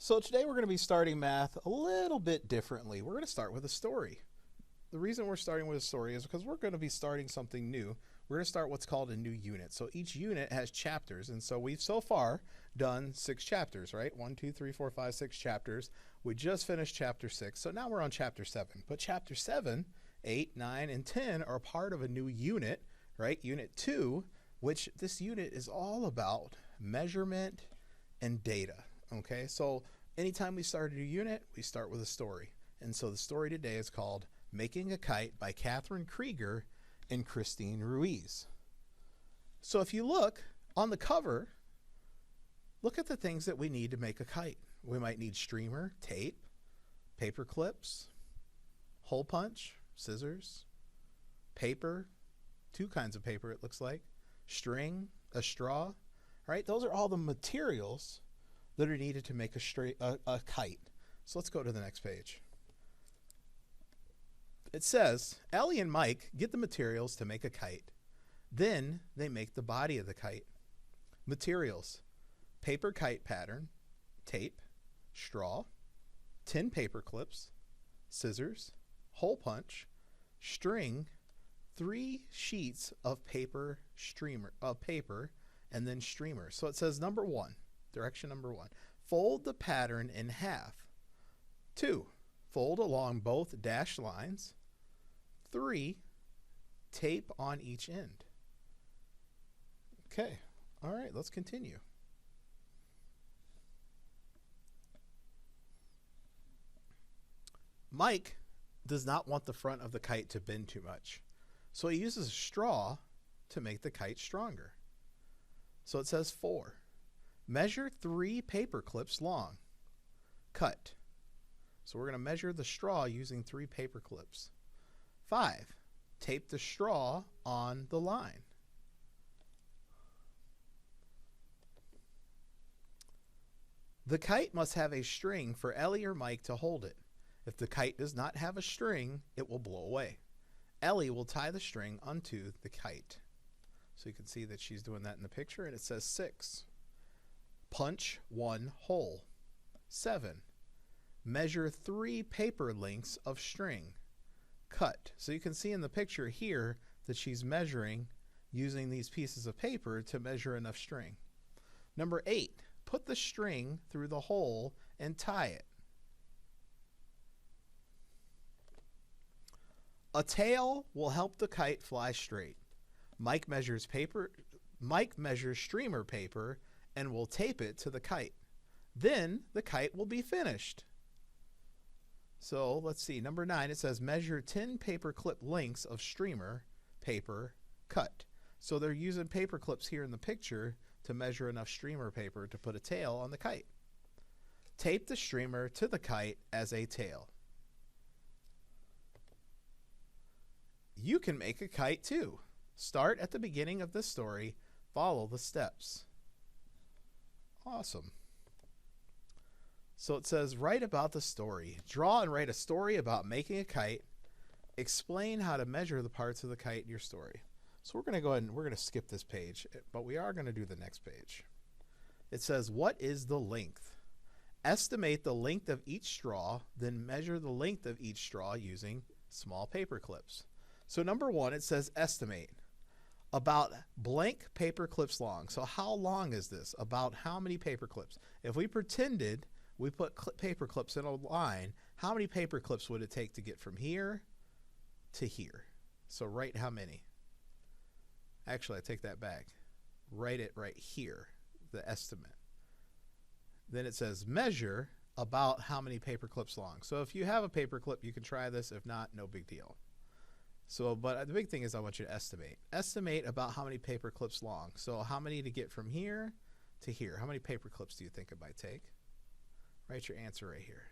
So today we're going to be starting math a little bit differently. We're going to start with a story. The reason we're starting with a story is because we're going to be starting something new. We're going to start what's called a new unit. So each unit has chapters, and so we've so far done 6 chapters, right? 1, 2, 3, 4, 5, 6 chapters. We just finished chapter 6, so now we're on chapter 7. But chapter 7, 8, 9, and 10 are part of a new unit, right? Unit 2, which this unit is all about measurement and data. Okay, so anytime we start a new unit, we start with a story. And so the story today is called Making a Kite by Catherine Krieger and Christine Ruiz. So if you look on the cover, look at the things that we need to make a kite. We might need streamer, tape, paper clips, hole punch, scissors, paper, 2 kinds of paper it looks like, string, a straw, right? Those are all the materials that are needed to make a kite. So let's go to the next page. It says, Ellie and Mike get the materials to make a kite. Then they make the body of the kite. Materials: paper kite pattern, tape, straw, 10 paper clips, scissors, hole punch, string, 3 sheets of paper, and then streamer. So it says number 1. Direction number 1, fold the pattern in half. 2, fold along both dashed lines. 3, tape on each end. Okay, all right, let's continue. Mike does not want the front of the kite to bend too much, so he uses a straw to make the kite stronger. So it says 4. Measure 3 paper clips long. Cut. So we're going to measure the straw using 3 paper clips. 5. Tape the straw on the line. The kite must have a string for Ellie or Mike to hold it. If the kite does not have a string, it will blow away. Ellie will tie the string onto the kite. So you can see that she's doing that in the picture, and it says 6. Punch 1 hole. 7. Measure 3 paper lengths of string. Cut. So you can see in the picture here that she's measuring using these pieces of paper to measure enough string. Number 8. Put the string through the hole and tie it. A tail will help the kite fly straight. Mike measures streamer paper and will tape it to the kite. Then the kite will be finished. So let's see, number 9, it says measure 10 paper clip lengths of streamer paper, cut. So they're using paper clips here in the picture to measure enough streamer paper to put a tail on the kite. Tape the streamer to the kite as a tail. You can make a kite too. Start at the beginning of the story, follow the steps. Awesome. So it says write about the story. Draw and write a story about making a kite. Explain how to measure the parts of the kite in your story. So we're going to go ahead and we're going to skip this page, but we are going to do the next page. It says, what is the length? Estimate the length of each straw, then measure the length of each straw using small paper clips. So number 1, it says estimate. About blank paper clips long. So how long is this? About how many paper clips? If we pretended we put paper clips in a line, how many paper clips would it take to get from here to here? So write how many. Actually, I take that back. Write it right here, the estimate. Then it says measure about how many paper clips long. So if you have a paper clip, you can try this. If not, no big deal. So, but the big thing is I want you to estimate. Estimate about how many paper clips long. So how many to get from here to here? How many paper clips do you think it might take? Write your answer right here.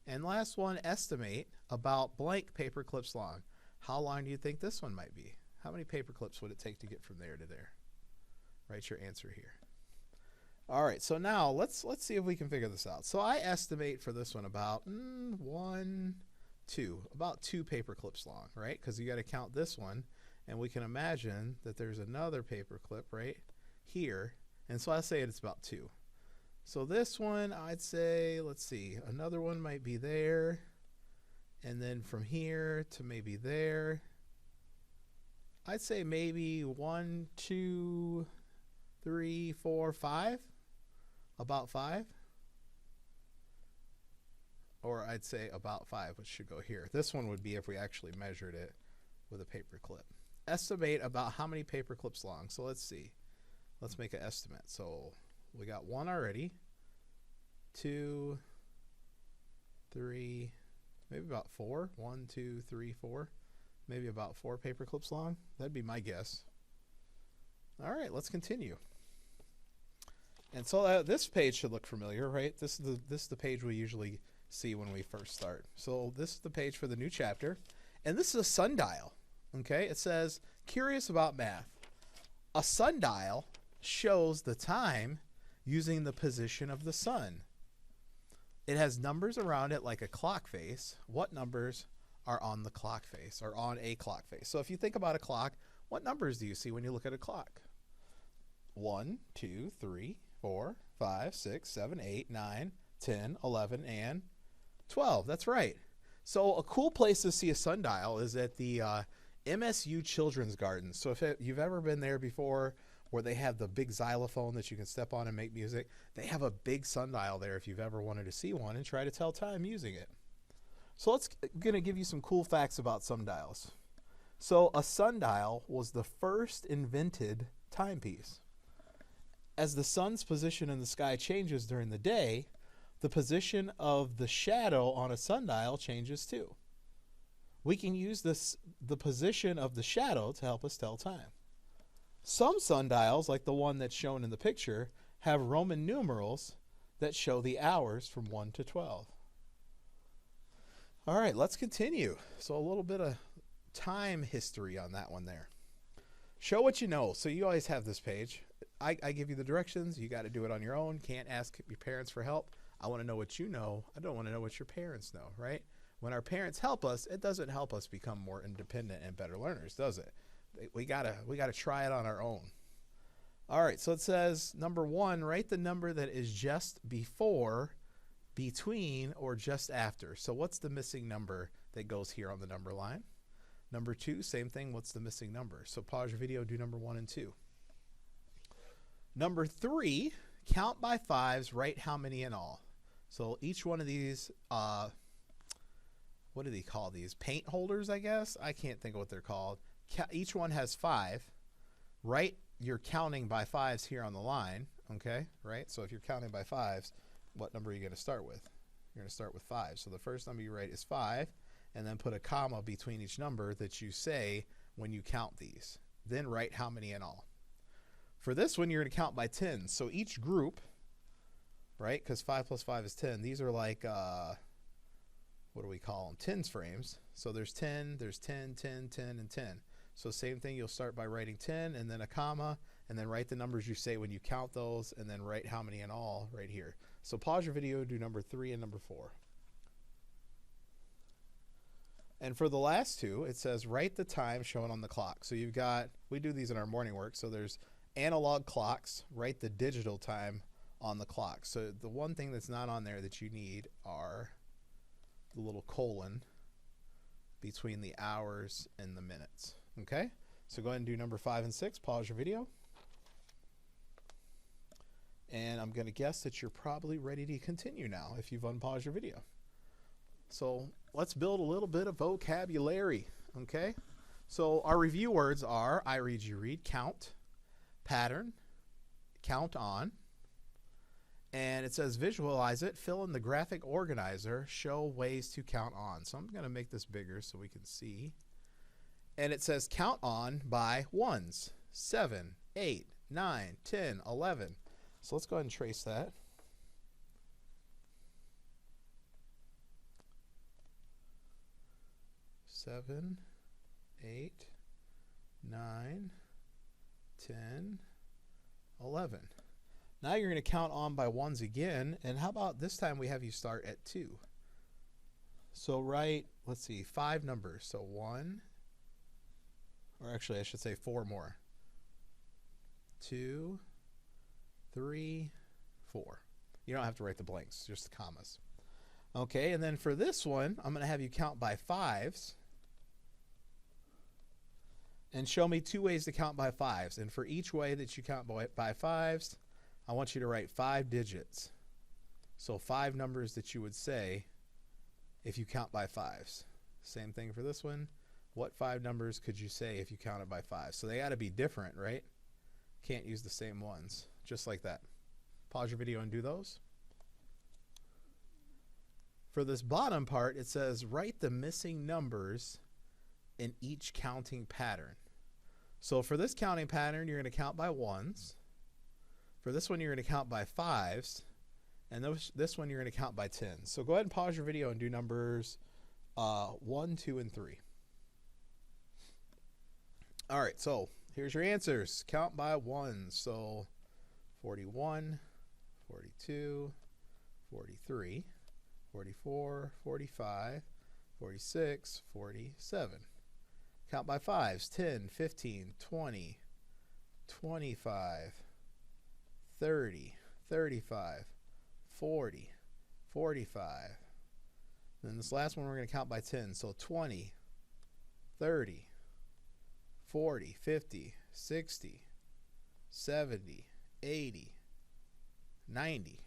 And last one, estimate about blank paper clips long. How long do you think this one might be? How many paper clips would it take to get from there to there? Write your answer here. All right, so now let's see if we can figure this out. So I estimate for this one about 2 paper clips long, right? Because you got to count this one, and we can imagine that there's another paper clip right here, and so I say it's about 2. So this one, I'd say, let's see, another one might be there. And then from here to maybe there. I'd say maybe 1, 2, 3, 4, 5. About 5. Or I'd say about 5, which should go here. This one would be if we actually measured it with a paper clip. Estimate about how many paper clips long. So let's see. Let's make an estimate. So we got 1 already. 2, 3, maybe about 4. 1, 2, 3, 4. Maybe about 4 paper clips long. That'd be my guess. All right, let's continue. And so this page should look familiar, right? This is the page we usually see when we first start. So this is the page for the new chapter. And this is a sundial. Okay, it says, curious about math. A sundial shows the time using the position of the sun. It has numbers around it like a clock face. What numbers are on the clock face or on a clock face? So if you think about a clock, what numbers do you see when you look at a clock? 1, 2, 3, 4, 5, 6, 7, 8, 9, 10, 11, and 12. That's right. So a cool place to see a sundial is at the MSU Children's Garden. So if you've ever been there before, where they have the big xylophone that you can step on and make music, they have a big sundial there if you've ever wanted to see one and try to tell time using it. So I'm going to give you some cool facts about sundials. So a sundial was the first invented timepiece. As the sun's position in the sky changes during the day, the position of the shadow on a sundial changes too. We can use the position of the shadow to help us tell time. Some sundials, like the one that's shown in the picture, have Roman numerals that show the hours from 1 to 12. All right, let's continue. So a little bit of time history on that one there. Show what you know. So you always have this page. I give you the directions. You got to do it on your own. Can't ask your parents for help. I want to know what you know. I don't want to know what your parents know, right? When our parents help us, it doesn't help us become more independent and better learners, does it? We gotta try it on our own. All right, so it says, number 1, write the number that is just before, between, or just after. So what's the missing number that goes here on the number line? Number 2, same thing. What's the missing number? So pause your video, do number 1 and 2. Number 3, count by 5s, write how many in all. So each one of these, what do they call these? Paint holders, I guess? I can't think of what they're called. Each one has 5. Write your counting by 5s here on the line, okay? Right? So if you're counting by 5s, what number are you going to start with? You're going to start with 5. So the first number you write is 5, and then put a comma between each number that you say when you count these. Then write how many in all. For this one, you're going to count by 10. So each group, right, because 5 plus 5 is 10, these are like, what do we call them? Tens frames. So there's 10, there's 10, 10, 10, and 10. So same thing, you'll start by writing 10 and then a comma, and then write the numbers you say when you count those, and then write how many in all right here. So pause your video, do number 3 and number 4. And for the last two, it says write the time shown on the clock. So you've got, we do these in our morning work, so there's analog clocks, write the digital time on the clock. So the one thing that's not on there that you need are the little colon between the hours and the minutes. Okay, so go ahead and do number 5 and 6. Pause your video. And I'm going to guess that you're probably ready to continue now if you've unpaused your video. So let's build a little bit of vocabulary. Okay, so our review words are I read, you read, count, pattern, count on, and it says visualize it, fill in the graphic organizer, show ways to count on. So I'm going to make this bigger so we can see. And it says count on by ones, 7, 8, 9, 10, 11. So let's go ahead and trace that. Seven, 8, 9, 10, 11. Now you're going to count on by ones again, and how about this time we have you start at 2. So write, let's see, 5 numbers. So 1, or actually I should say 4 more. 2, 3, 4. You don't have to write the blanks, just the commas. Okay, and then for this one, I'm going to have you count by fives and show me 2 ways to count by fives. And for each way that you count by fives, I want you to write 5 digits. So 5 numbers that you would say if you count by fives. Same thing for this one. What 5 numbers could you say if you counted by 5? So they got to be different, right? Can't use the same ones. Just like that. Pause your video and do those. For this bottom part, it says write the missing numbers in each counting pattern. So for this counting pattern, you're going to count by ones. For this one, you're going to count by fives. And this one, you're going to count by tens. So go ahead and pause your video and do numbers 1, 2, and 3. All right, so here's your answers. Count by ones. So 41, 42, 43, 44, 45, 46, 47. Count by fives. 10, 15, 20, 25, 30, 35, 40, 45. Then this last one we're going to count by 10. So 20, 30, 40, 50, 60, 70, 80, 90.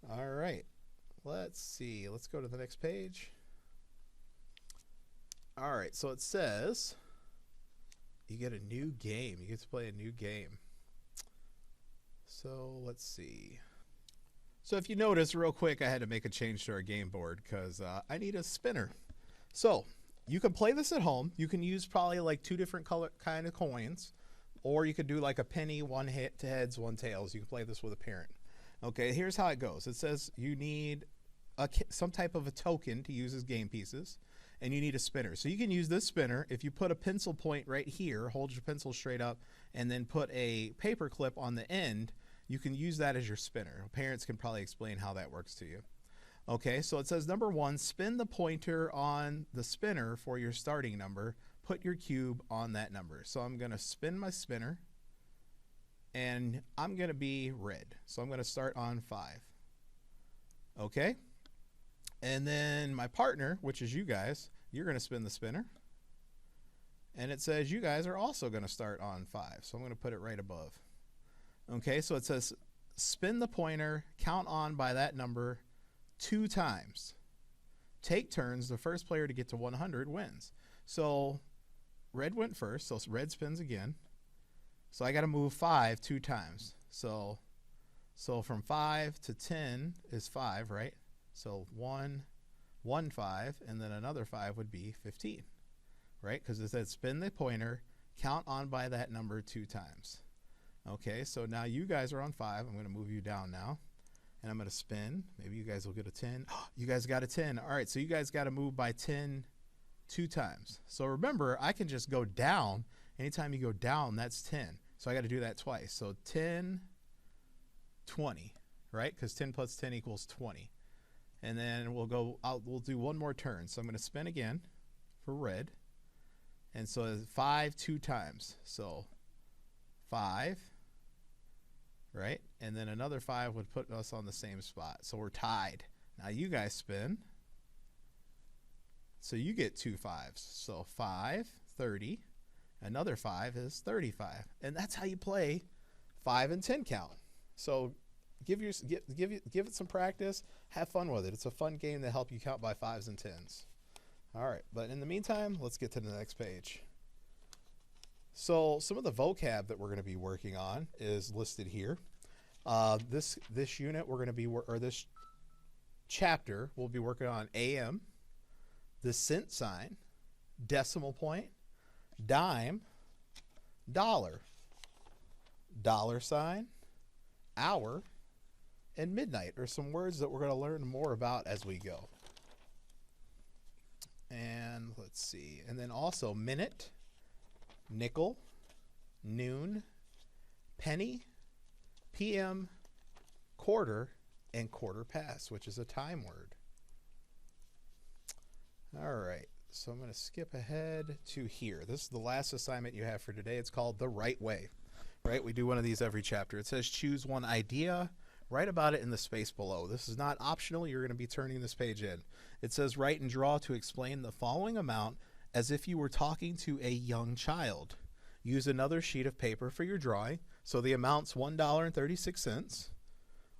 All right. Let's see. Let's go to the next page. All right. So it says you get a new game. You get to play a new game. So let's see. So if you notice real quick, I had to make a change to our game board because I need a spinner. So you can play this at home. You can use probably like 2 different kind of coins, or you could do like a penny, 1 heads, 1 tails. You can play this with a parent. Okay, here's how it goes. It says you need some type of a token to use as game pieces, and you need a spinner. So you can use this spinner if you put a pencil point right here, hold your pencil straight up, and then put a paper clip on the end. You can use that as your spinner. Parents can probably explain how that works to you. Okay, so it says number 1, spin the pointer on the spinner for your starting number. Put your cube on that number. So I'm going to spin my spinner, and I'm going to be red. So I'm going to start on 5. Okay, and then my partner, which is you guys, you're going to spin the spinner. And it says you guys are also going to start on 5. So I'm going to put it right above. Okay, so it says spin the pointer, count on by that number 2 times. Take turns. The first player to get to 100 wins. So red went first, so red spins again. So I got to move 5 2 times. So from 5 to 10 is 5, right? So 1, 5, and then another 5 would be 15, right? Because it said spin the pointer, count on by that number 2 times. Okay, so now you guys are on 5. I'm going to move you down now, and I'm going to spin. Maybe you guys will get a 10. You guys got a 10. All right, so you guys got to move by 10 2 times. So remember, I can just go down. Anytime you go down, that's 10. So I got to do that twice. So 10, 20, right? Because 10 plus 10 equals 20. And then we'll do one more turn. So I'm going to spin again for red. And so 5 2 times. So 5, right? And then another 5 would put us on the same spot. So we're tied. Now you guys spin. So you get 2 5s. So 5, 30. Another 5 is 35. And that's how you play 5 and 10 count. So give it some practice. Have fun with it. It's a fun game to help you count by 5s and 10s. All right, but in the meantime, let's get to the next page. So some of the vocab that we're going to be working on is listed here. This unit we're going to be, or this chapter, we'll be working on AM, the cent sign, decimal point, dime, dollar, dollar sign, hour, and midnight are some words that we're going to learn more about as we go. And let's see. And then also minute, nickel, noon, penny, PM, quarter, and quarter past, which is a time word. All right, so I'm going to skip ahead to here. This is the last assignment you have for today. It's called The Right Way, right? We do one of these every chapter. It says choose one idea, Write about it in the space below. This is not optional. You're going to be turning this page in. It says write and draw to explain the following amount as if you were talking to a young child. Use another sheet of paper for your drawing. So the amount's $1.36.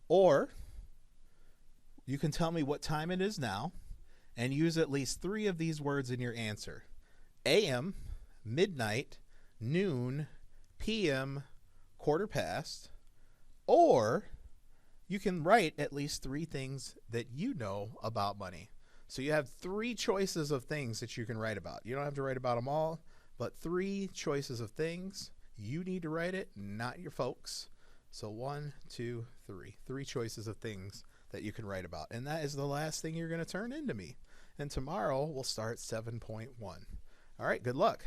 Or you can tell me what time it is now and use at least 3 of these words in your answer. AM, midnight, noon, PM, quarter past. Or you can write at least 3 things that you know about money. So you have 3 choices of things that you can write about. You don't have to write about them all, but 3 choices of things. You need to write it, not your folks. So 1, 2, 3. 3 choices of things that you can write about. And that is the last thing you're going to turn into me. And tomorrow we'll start 7.1. All right, good luck.